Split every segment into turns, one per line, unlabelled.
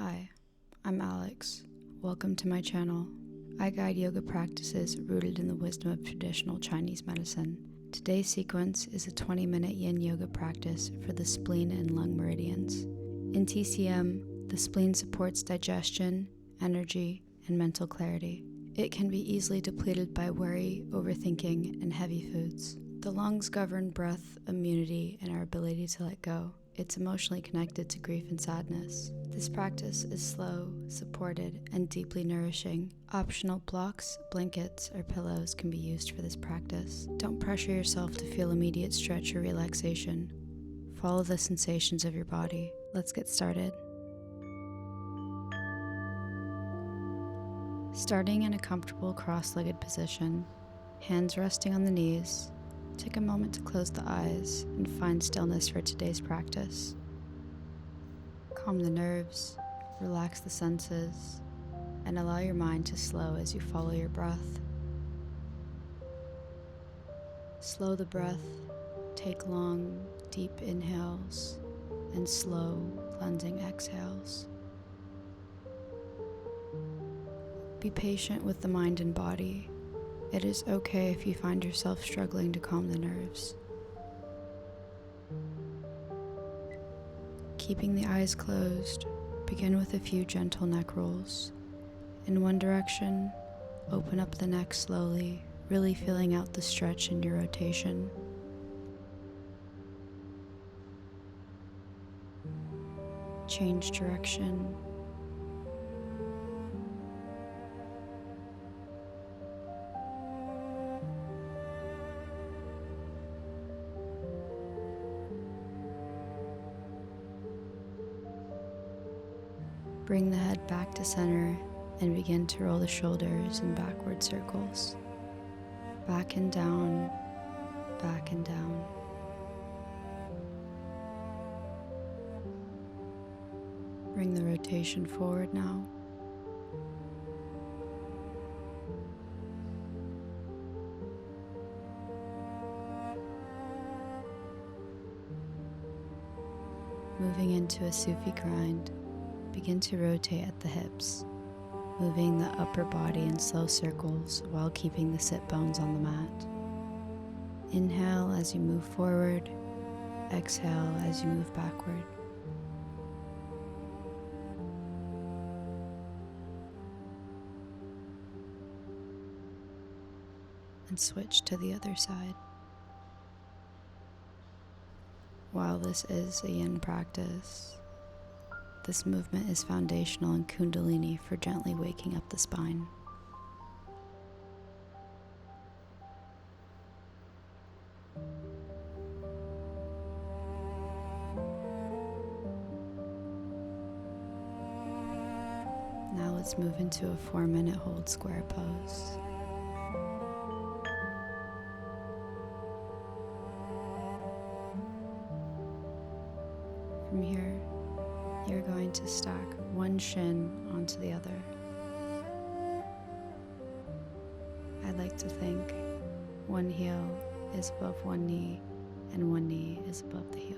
Hi, I'm Alex. Welcome to my channel. I guide yoga practices rooted in the wisdom of traditional Chinese medicine. Today's sequence is a 20-minute yin yoga practice for the spleen and lung meridians. In TCM, the spleen supports digestion, energy, and mental clarity. It can be easily depleted by worry, overthinking, and heavy foods. The lungs govern breath, immunity, and our ability to let go. It's emotionally connected to grief and sadness. This practice is slow, supported, and deeply nourishing. Optional blocks, blankets, or pillows can be used for this practice. Don't pressure yourself to feel immediate stretch or relaxation. Follow the sensations of your body. Let's get started. Starting in a comfortable cross-legged position, hands resting on the knees, take a moment to close the eyes and find stillness for today's practice. Calm the nerves, relax the senses, and allow your mind to slow as you follow your breath. Slow the breath, take long, deep inhales and slow, cleansing exhales. Be patient with the mind and body. It is okay if you find yourself struggling to calm the nerves. Keeping the eyes closed, begin with a few gentle neck rolls. In one direction, open up the neck slowly, really feeling out the stretch in your rotation. Change direction. Bring the head back to center and begin to roll the shoulders in backward circles. Back and down, back and down. Bring the rotation forward now. Moving into a Sufi grind. Begin to rotate at the hips, moving the upper body in slow circles while keeping the sit bones on the mat. Inhale as you move forward, exhale as you move backward. And switch to the other side. While this is a yin practice, this movement is foundational in Kundalini for gently waking up the spine. Now let's move into a 4-minute hold square pose. From here, you're going to stack one shin onto the other. I like to think one heel is above one knee and one knee is above the heel.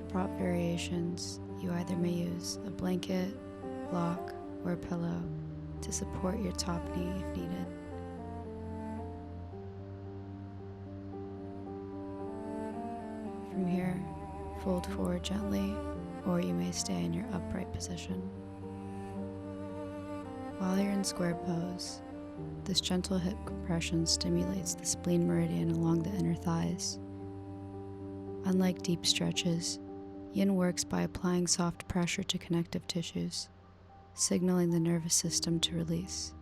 For prop variations, you either may use a blanket, block, or a pillow to support your top knee if needed. From here, fold forward gently, or you may stay in your upright position. While you're in square pose, this gentle hip compression stimulates the spleen meridian along the inner thighs. Unlike deep stretches, yin works by applying soft pressure to connective tissues, signaling the nervous system to release.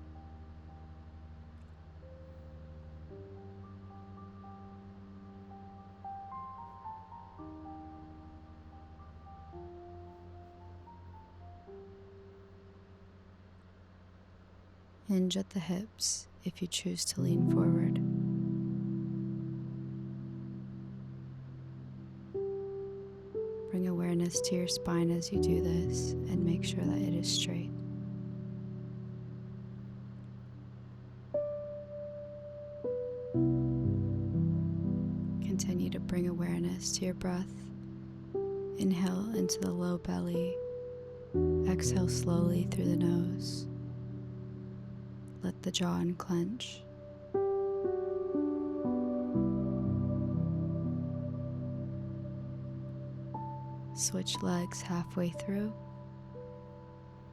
Hinge at the hips if you choose to lean forward. Bring awareness to your spine as you do this and make sure that it is straight. Continue to bring awareness to your breath Inhale into the low belly. Exhale slowly through the nose. Let the jaw unclench. Switch legs halfway through,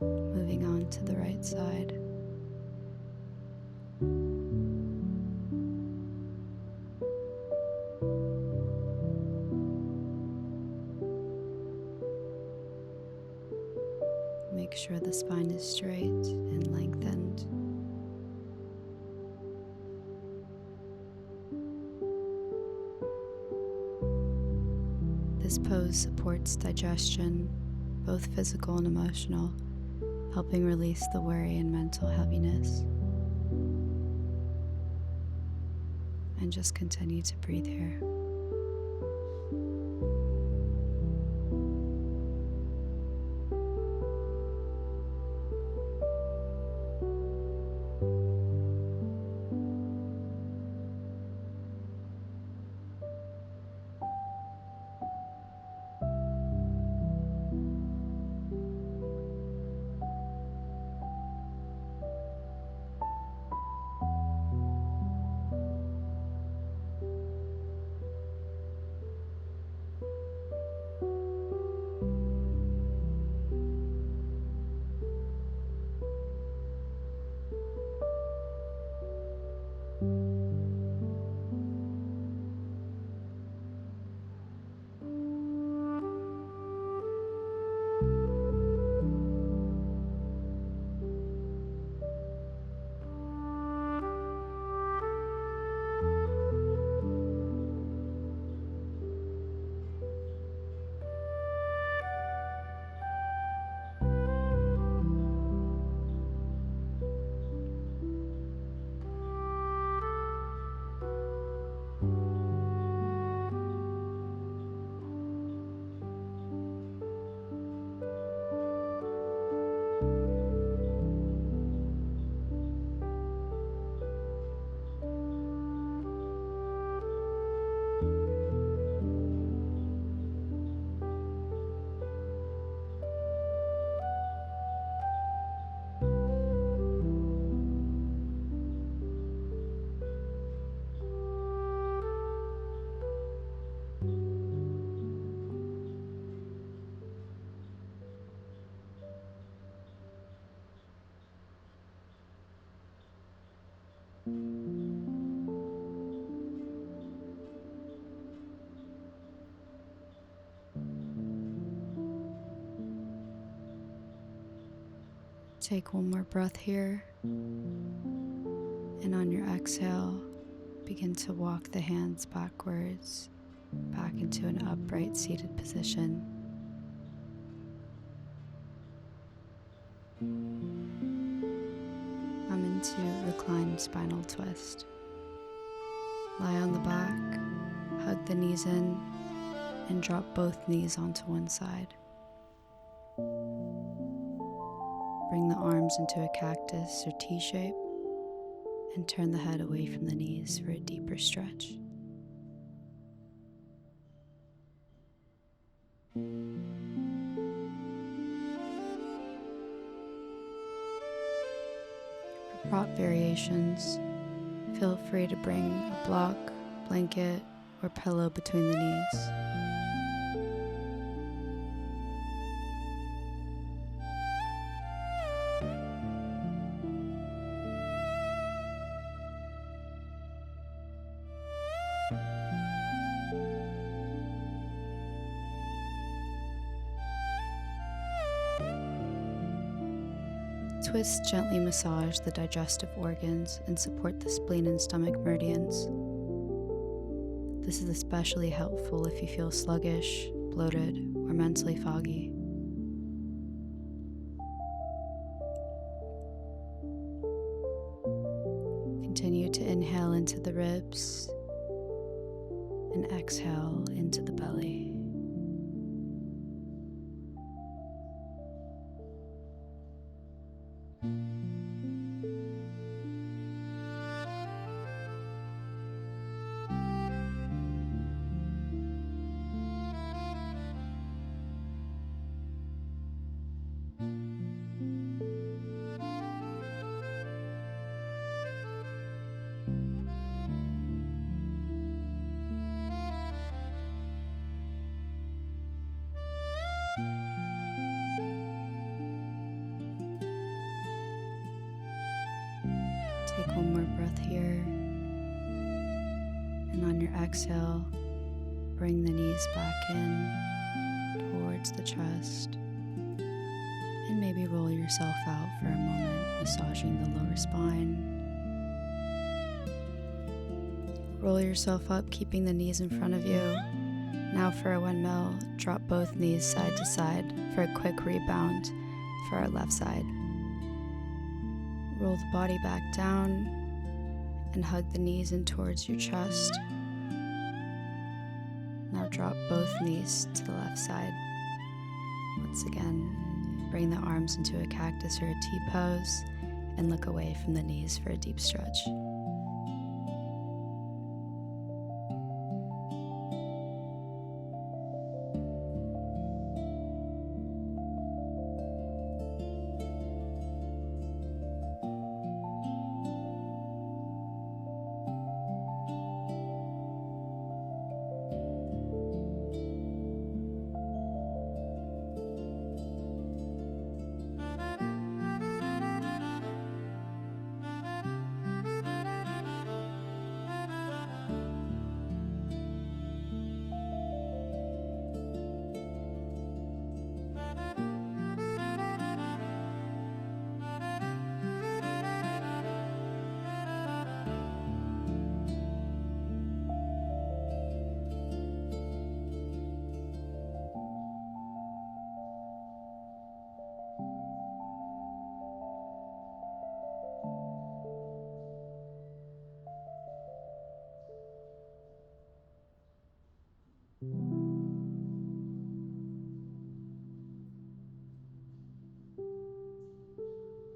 moving on to the right side. Make sure the spine is straight and lengthened. This pose supports digestion, both physical and emotional, helping release the worry and mental heaviness. And just continue to breathe here. Take one more breath here, and on your exhale, begin to walk the hands backwards, back into an upright seated position. I'm into reclined spinal twist. Lie on the back, hug the knees in, and drop both knees onto one side. Bring the arms into a cactus or T shape and turn the head away from the knees for a deeper stretch. For prop variations, feel free to bring a block, blanket, or pillow between the knees. Twist gently massage the digestive organs and support the spleen and stomach meridians. This is especially helpful if you feel sluggish, bloated, or mentally foggy. Continue to inhale into the ribs and exhale into the belly. Take one more breath here, and on your exhale, bring the knees back in towards the chest, and maybe roll yourself out for a moment, massaging the lower spine. Roll yourself up, keeping the knees in front of you. Now for a windmill, drop both knees side to side for a quick rebound for our left side. Roll the body back down and hug the knees in towards your chest. Now drop both knees to the left side. Once again, bring the arms into a cactus or a T pose and look away from the knees for a deep stretch.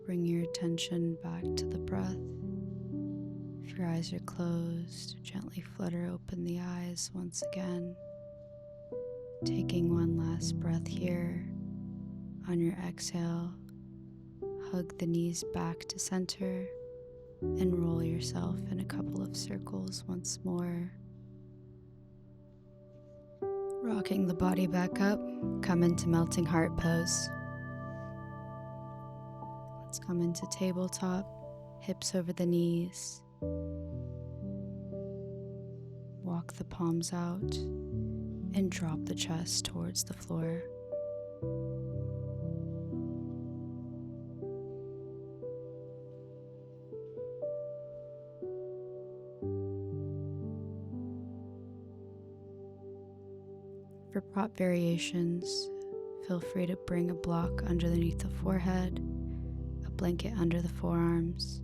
Bring your attention back to the breath. If your eyes are closed, gently flutter open the eyes once again. Taking one last breath here. On your exhale, hug the knees back to center and roll yourself in a couple of circles once more. Rocking the body back up, come into melting heart pose. Let's come into tabletop, hips over the knees. Walk the palms out and drop the chest towards the floor. For prop variations, feel free to bring a block underneath the forehead, a blanket under the forearms,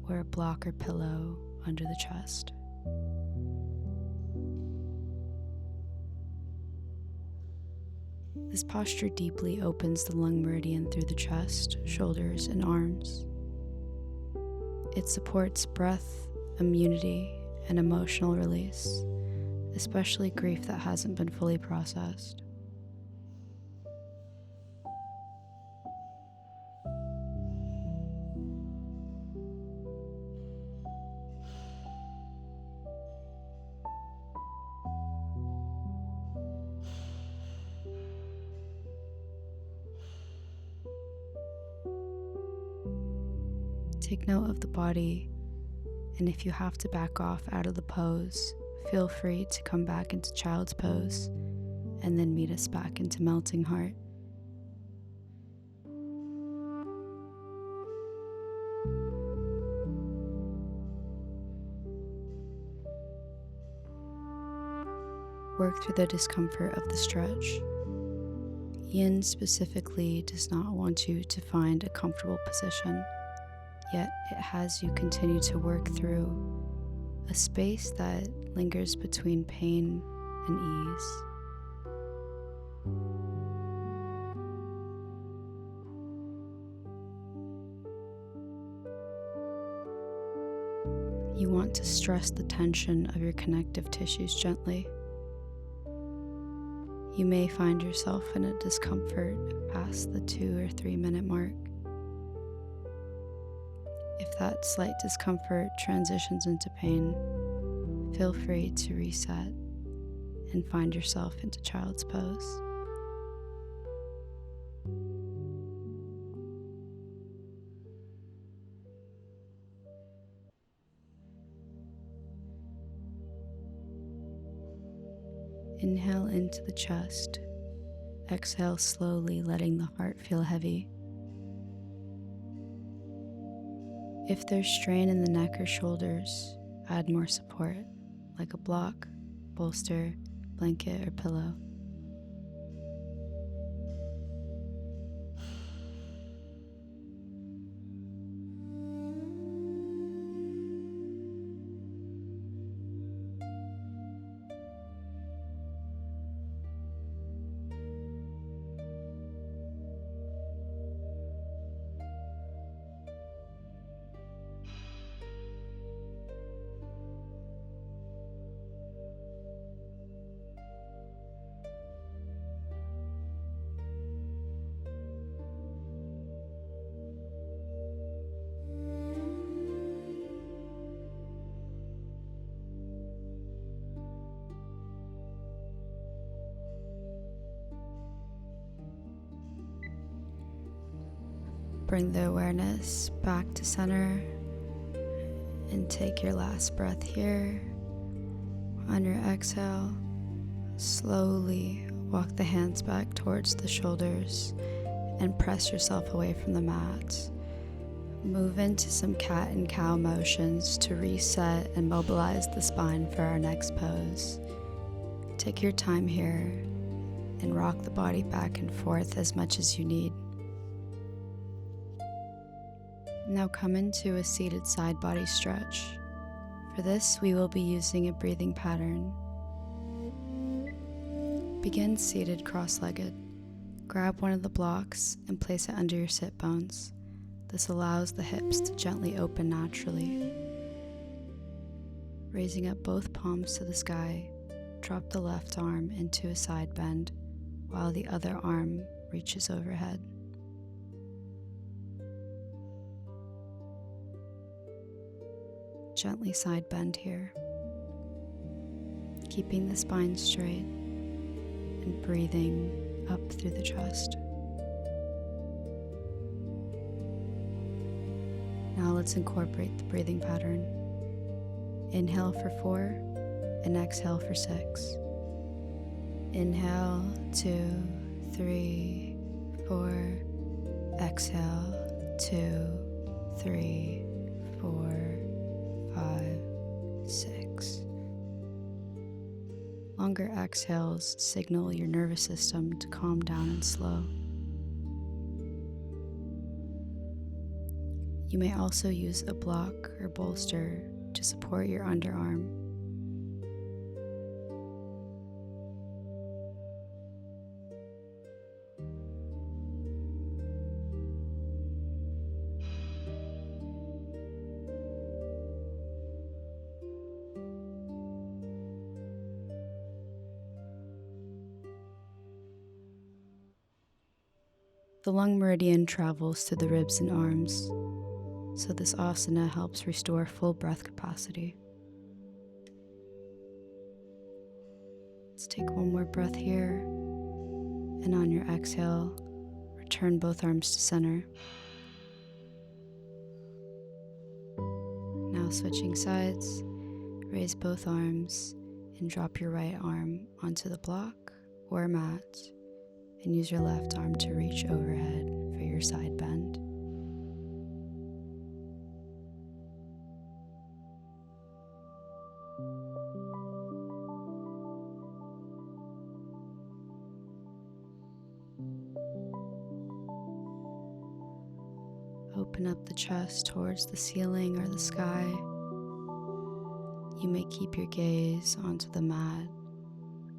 or a block or pillow under the chest. This posture deeply opens the lung meridian through the chest, shoulders, and arms. It supports breath, immunity, and emotional release, especially grief that hasn't been fully processed. Take note of the body, and if you have to back off out of the pose, feel free to come back into child's pose and then meet us back into melting heart. Work through the discomfort of the stretch. Yin specifically does not want you to find a comfortable position, yet it has you continue to work through a space that lingers between pain and ease. You want to stress the tension of your connective tissues gently. You may find yourself in a discomfort past the 2 or 3 minute mark. If that slight discomfort transitions into pain, feel free to reset and find yourself into child's pose. Inhale into the chest. Exhale slowly, letting the heart feel heavy. If there's strain in the neck or shoulders, add more support, like a block, bolster, blanket, or pillow. Bring the awareness back to center and take your last breath here. On your exhale, slowly walk the hands back towards the shoulders and press yourself away from the mat. Move into some cat and cow motions to reset and mobilize the spine for our next pose. Take your time here and rock the body back and forth as much as you need. Now come into a seated side body stretch. For this, we will be using a breathing pattern. Begin seated cross-legged. Grab one of the blocks and place it under your sit bones. This allows the hips to gently open naturally. Raising up both palms to the sky, drop the left arm into a side bend while the other arm reaches overhead. Gently side bend here, keeping the spine straight and breathing up through the chest. Now let's incorporate the breathing pattern. Inhale for 4 and exhale for 6. Inhale 2, 3, 4. Exhale 2, 3, 4, 5, 6. Longer exhales signal your nervous system to calm down and slow. You may also use a block or bolster to support your underarm. The lung meridian travels through the ribs and arms, so this asana helps restore full breath capacity. Let's take one more breath here, and on your exhale, return both arms to center. Now switching sides, raise both arms and drop your right arm onto the block or mat, and use your left arm to reach overhead for your side bend. Open up the chest towards the ceiling or the sky. You may keep your gaze onto the mat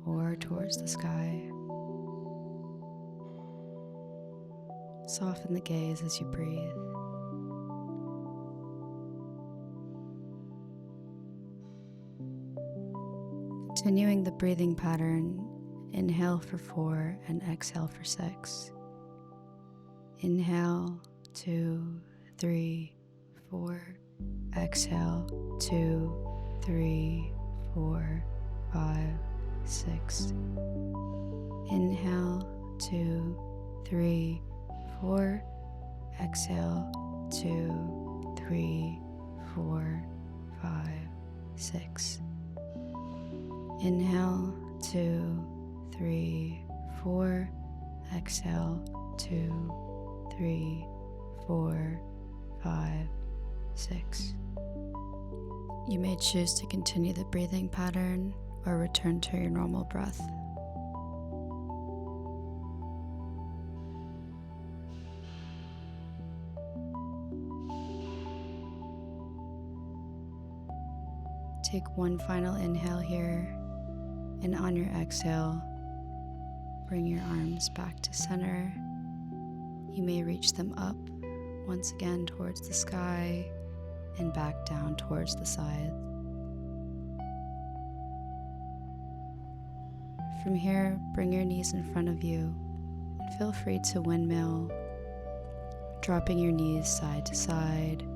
or towards the sky. Soften the gaze as you breathe. Continuing the breathing pattern, Inhale for 4 and exhale for 6. Inhale, 2, 3, 4. Exhale, 2, 3, 4, 5, 6. Inhale, 2, 3, 4. Exhale, 2, 3, 4, 5, 6. Inhale, 2, 3, 4. Exhale, 2, 3, 4, 5, 6. You may choose to continue the breathing pattern or return to your normal breath. Take one final inhale here, and on your exhale, bring your arms back to center. You may reach them up once again towards the sky and back down towards the side. From here, bring your knees in front of you and feel free to windmill, dropping your knees side to side,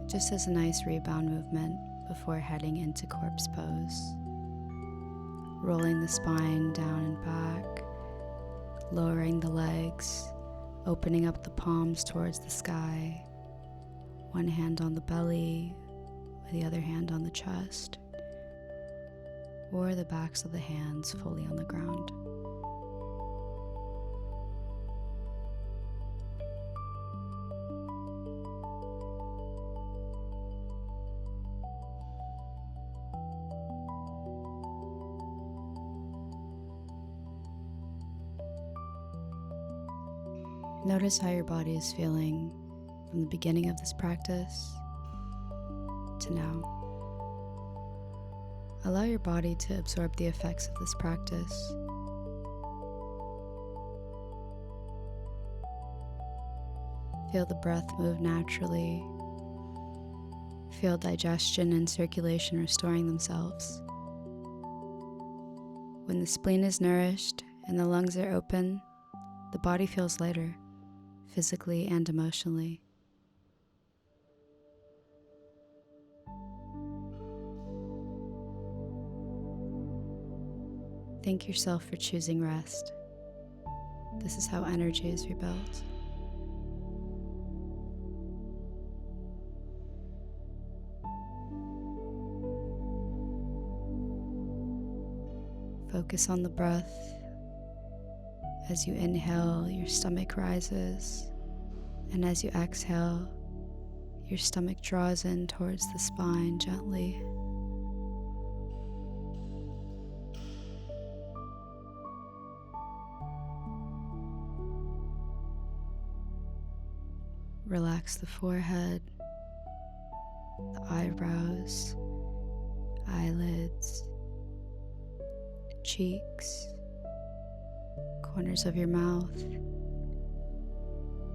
just as a nice rebound movement before heading into corpse pose. Rolling the spine down and back, lowering the legs, opening up the palms towards the sky, one hand on the belly, with the other hand on the chest, or the backs of the hands fully on the ground. Notice how your body is feeling from the beginning of this practice to now. Allow your body to absorb the effects of this practice. Feel the breath move naturally. Feel digestion and circulation restoring themselves. When the spleen is nourished and the lungs are open, the body feels lighter, physically and emotionally. Thank yourself for choosing rest. This is how energy is rebuilt. Focus on the breath. As you inhale, your stomach rises, and as you exhale, your stomach draws in towards the spine gently. Relax the forehead, the eyebrows, eyelids, cheeks, corners of your mouth.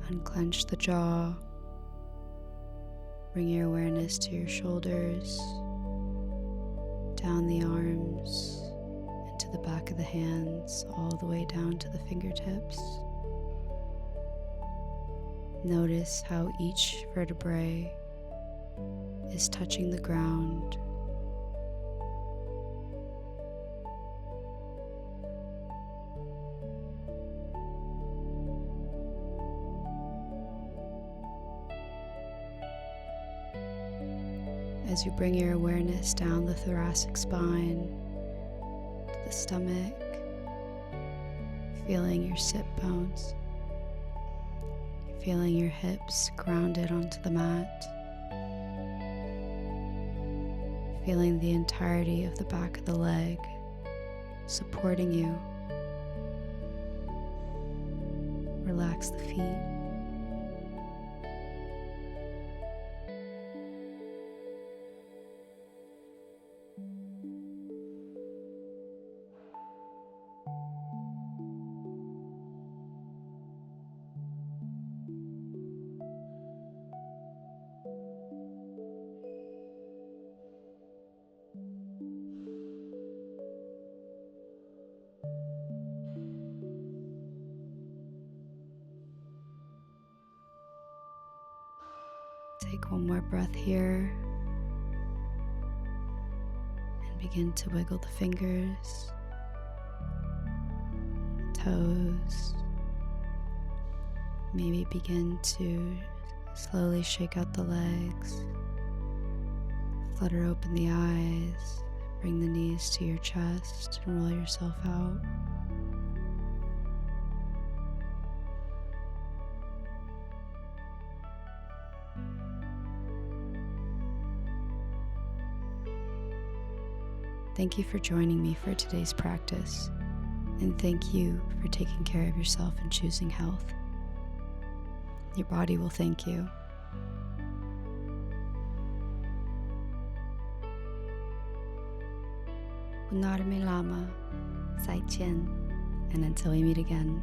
Unclench the jaw. Bring your awareness to your shoulders, down the arms, into the back of the hands, all the way down to the fingertips. Notice how each vertebrae is touching the ground. As you bring your awareness down the thoracic spine to the stomach, feeling your sit bones, feeling your hips grounded onto the mat, feeling the entirety of the back of the leg supporting you. Relax the feet. Take one more breath here and begin to wiggle the fingers, toes. Maybe begin to slowly shake out the legs, flutter open the eyes, bring the knees to your chest and roll yourself out. Thank you for joining me for today's practice, and thank you for taking care of yourself and choosing health. Your body will thank you. Unarme Lama, Sai Chen, and until we meet again.